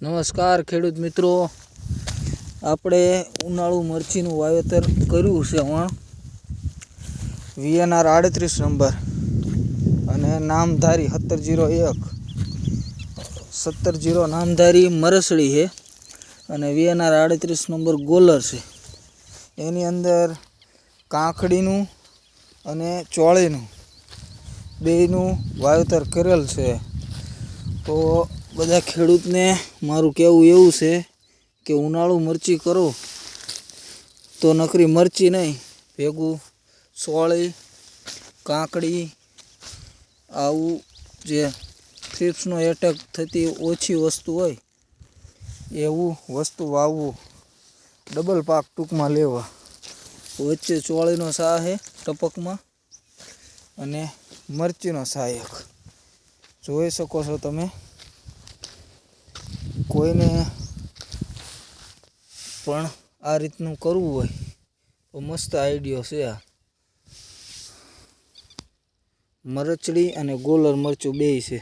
નમસ્કાર ખેડૂત મિત્રો, આપણે ઉનાળુ મરચીનું વાવેતર કર્યું છે. VNR 38 નંબર અને નામધારી 1701 17 નામધારી મરસડી છે અને VNR 38 નંબર ગોલર છે. એની અંદર કાંકડીનું અને ચોળીનું બેયનું વાવેતર કરેલ છે. તો બધા ખેડૂતને મારું કહેવું એવું છે કે ઉનાળુ મરચી કરો તો નકરી મરચી નહીં, ભેગું સોળી, કાંકડી, આવું જે થ્રિપ્સનો એટેક થતી ઓછી વસ્તુ હોય એવું વસ્તુ વાવવું, ડબલ પાક ટૂંકમાં લેવા. વચ્ચે ચોળીનો સા છે ટપકમાં અને મરચીનો સા એક જોઈ શકો છો તમે. કોઈને પણ આ રીતનું કરવું હોય તો મસ્ત આઈડિયો છે. આ મરચડી અને ગોલર મરચું બેય છે.